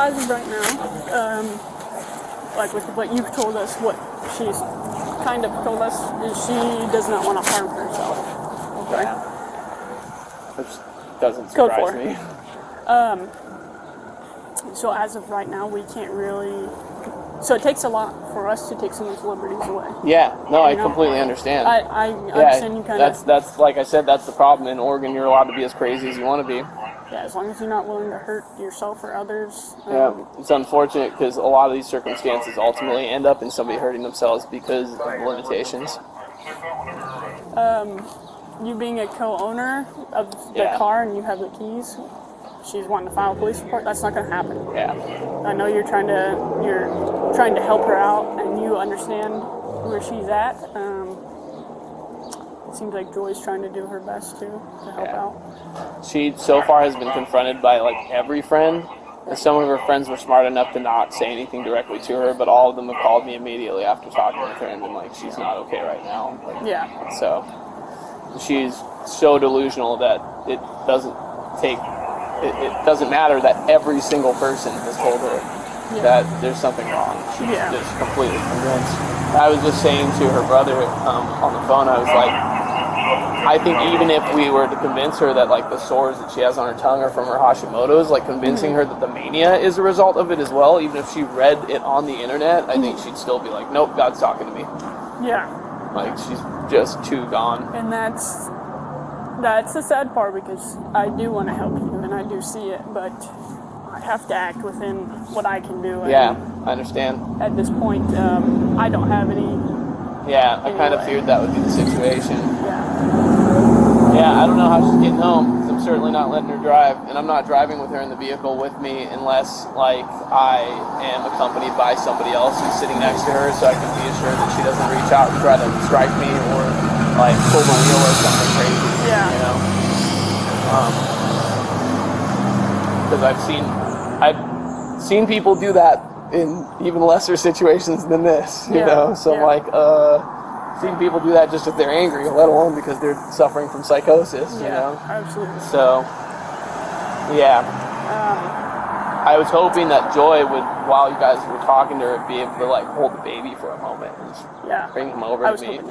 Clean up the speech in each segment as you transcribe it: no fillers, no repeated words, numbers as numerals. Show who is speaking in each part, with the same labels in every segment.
Speaker 1: as of right now, like with what you've told us, what she's kind of told us is she does not want to harm herself. Okay.
Speaker 2: Yeah. Which doesn't surprise me.
Speaker 1: So as of right now, we can't really. So it takes a lot for us to take someone's liberties away.
Speaker 2: Yeah, no, I completely understand.
Speaker 1: I understand you kind of.
Speaker 2: That's like I said, that's the problem. In Oregon, you're allowed to be as crazy as you want to be.
Speaker 1: Yeah, as long as you're not willing to hurt yourself or others.
Speaker 2: Yeah, it's unfortunate because a lot of these circumstances ultimately end up in somebody hurting themselves because of limitations.
Speaker 1: You being a co-owner of the car and you have the keys, she's wanting to file a police report. That's not going to happen.
Speaker 2: Yeah.
Speaker 1: I know you're trying to help her out, and you understand where she's at. It seems like Joy's trying to do her best to help out.
Speaker 2: She so far has been confronted by like every friend. And some of her friends were smart enough to not say anything directly to her, but all of them have called me immediately after talking with her and been like, she's not okay right now. Like, so she's so delusional that it doesn't matter that every single person has told her that there's something wrong. She's just completely convinced. I was just saying to her brother on the phone, I was like, I think even if we were to convince her that like the sores that she has on her tongue are from her Hashimoto's, like convincing her that the mania is a result of it as well, even if she read it on the internet, I think she'd still be like, nope, God's talking to me.
Speaker 1: Yeah.
Speaker 2: Like she's just too gone.
Speaker 1: And that's the sad part, because I do want to help you and I do see it, but I have to act within what I can do. And
Speaker 2: yeah, I understand.
Speaker 1: At this point, I don't have any.
Speaker 2: Yeah, I kind of feared that would be the situation.
Speaker 1: Yeah,
Speaker 2: I don't know how she's getting home, because I'm certainly not letting her drive, and I'm not driving with her in the vehicle with me unless, like, I am accompanied by somebody else who's sitting next to her, so I can be assured that she doesn't reach out and try to strike me or, like, pull the wheel or something crazy.
Speaker 1: Yeah.
Speaker 2: You know? Because I've seen people do that in even lesser situations than this, you know? So, like, seeing people do that just if they're angry, let alone because they're suffering from psychosis, you know?
Speaker 1: Absolutely.
Speaker 2: So, I was hoping that Joy would, while you guys were talking to her, be able to, like, hold the baby for a moment and just bring him over to me.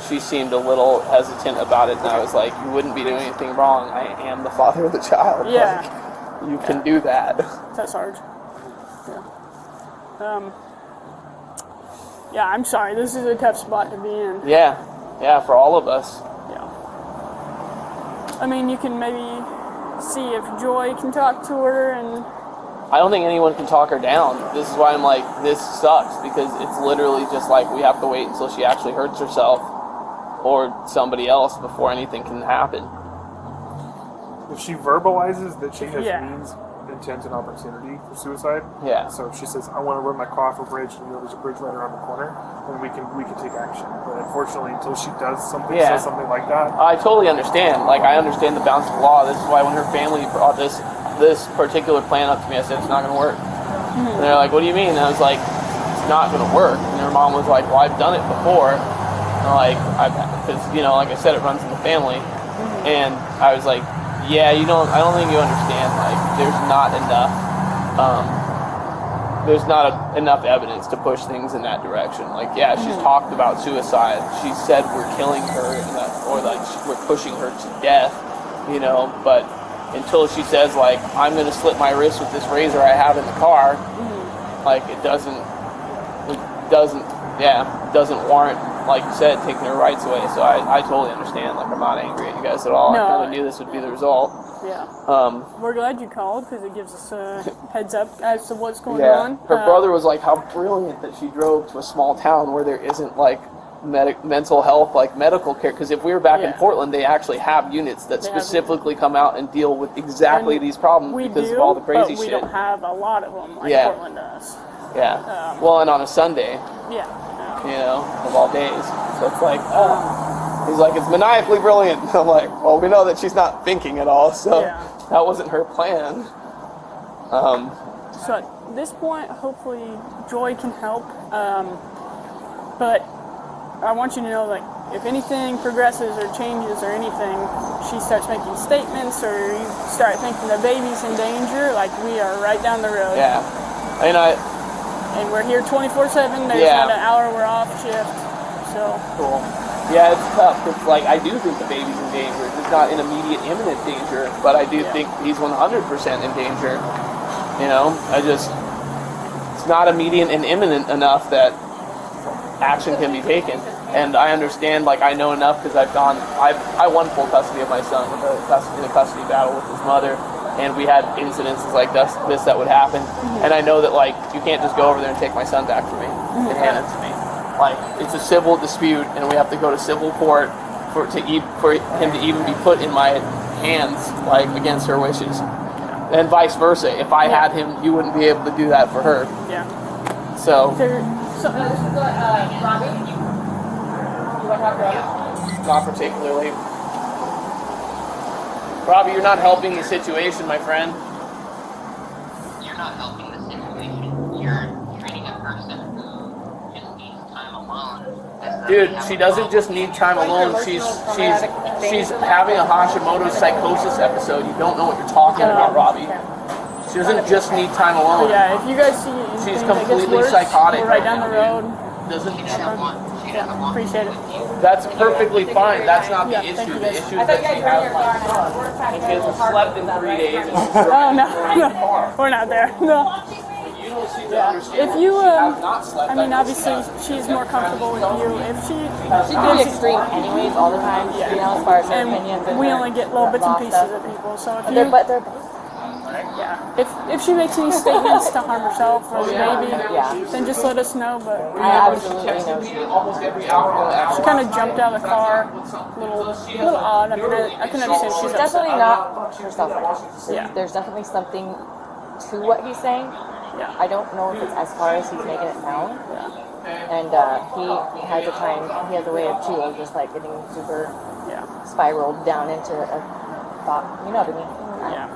Speaker 2: She seemed a little hesitant about it, and I was like, you wouldn't be doing anything wrong. I am the father of the child.
Speaker 1: Yeah.
Speaker 2: Like, you can do that.
Speaker 1: That's hard. Yeah, I'm sorry. This is a tough spot to be in.
Speaker 2: Yeah, for all of us.
Speaker 1: Yeah. I mean, you can maybe see if Joy can talk to her, and
Speaker 2: I don't think anyone can talk her down. This is why I'm like, this sucks, because it's literally just like we have to wait until she actually hurts herself or somebody else before anything can happen.
Speaker 3: If she verbalizes that she has means, intent, and opportunity for suicide, so if she says, I want to run my car off a bridge, and there's a bridge right around the corner, then we can take action. But unfortunately, until she does something, says something like that,
Speaker 2: I totally understand. Like, I understand the balance of the law. This is why when her family brought this particular plan up to me, I said, it's not going to work. And they're like, what do you mean? And I was like, it's not going to work. And her mom was like, well, I've done it before. And like, because, you know, like I said, it runs in the family. And I was like, I don't think you understand. Like, there's not enough evidence to push things in that direction. Like, she's talked about suicide. She said we're killing her, or like we're pushing her to death, you know, but until she says, like, I'm going to slit my wrist with this razor I have in the car, like, it doesn't warrant, like you said, taking her rights away. So I totally understand. Like, I'm not angry at you guys at all. I kind of knew this would be the result.
Speaker 1: Yeah. We're glad you called, because it gives us a heads up as to what's going on.
Speaker 2: Her brother was like, how brilliant that she drove to a small town where there isn't, like, mental health, like medical care, because if we were back in Portland, they actually have units that specifically come out and deal with exactly these problems because of all the crazy
Speaker 1: but we
Speaker 2: shit.
Speaker 1: don't have a lot of them like Portland does.
Speaker 2: Well, and on a Sunday, you know, of all days, so it's like, he's like, it's maniacally brilliant. I'm like, well, we know that she's not thinking at all, so that wasn't her plan.
Speaker 1: So at this point, hopefully Joy can help, but I want you to know, like, if anything progresses or changes or anything, she starts making statements or you start thinking the baby's in danger, like, we are right down the road. And we're here 24/7. There's not an hour we're off shift. So
Speaker 2: cool. Yeah, it's tough because, like, I do think the baby's in danger. He's not in immediate, imminent danger, but I do think he's 100% in danger. You know, it's not immediate and imminent enough that action can be taken. And I understand, like, I know enough because I won full custody of my son in a custody battle with his mother, and we had incidences like this that would happen. And I know that, like, you can't just go over there and take my son back from me and hand it to me. Like, it's a civil dispute, and we have to go to civil court for him to even be put in my hands, like, against her wishes. And vice versa. If I had him, you wouldn't be able to do that for her.
Speaker 1: Yeah.
Speaker 2: So.
Speaker 4: Robbie? You want to talk about?
Speaker 2: Not particularly. Robbie, you're not helping the situation, my friend.
Speaker 5: You're not helping the situation. You're treating a person who just needs time alone.
Speaker 2: Dude, she doesn't just need time alone. She's having a Hashimoto's psychosis episode. You don't know what you're talking about, Robbie. She doesn't just need time alone.
Speaker 1: Yeah, if you guys see
Speaker 2: she's
Speaker 1: anything
Speaker 2: completely
Speaker 1: that gets worse,
Speaker 2: psychotic.
Speaker 1: we're right down the road.
Speaker 2: Doesn't
Speaker 1: appreciate it.
Speaker 2: That's perfectly fine. That's not the issue. The issue is that she has my son, and she hasn't slept in 3 days.
Speaker 1: Oh no, we're not there. No. If you, I mean, obviously she's more comfortable with you. If she
Speaker 4: gives extreme anyways all the time, you know, as far as her opinions.
Speaker 1: And we only get little bits and pieces of people. So if you, if she makes any statements to harm herself or the baby, then just let us know. But
Speaker 4: I absolutely know
Speaker 1: she kind of jumped out of the car, a little odd. I mean, I can understand she's
Speaker 4: definitely not herself right now.
Speaker 1: Yeah.
Speaker 4: There's definitely something to what he's saying.
Speaker 1: Yeah.
Speaker 4: I don't know if it's as far as he's making it sound.
Speaker 1: Yeah.
Speaker 4: And he has a way of too of just like getting super spiraled down into a thought. You know what I mean?
Speaker 1: Yeah.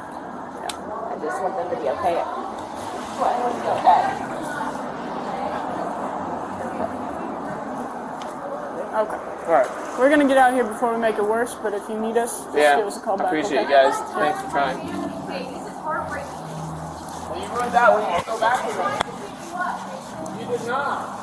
Speaker 4: I just want them to be okay.
Speaker 1: Okay.
Speaker 2: All right.
Speaker 1: We're gonna get out of here before we make it worse. But if you need us, just give us a call back.
Speaker 2: Appreciate you guys. Thanks for trying. Well, you ruined that one. You go back to it. You did not.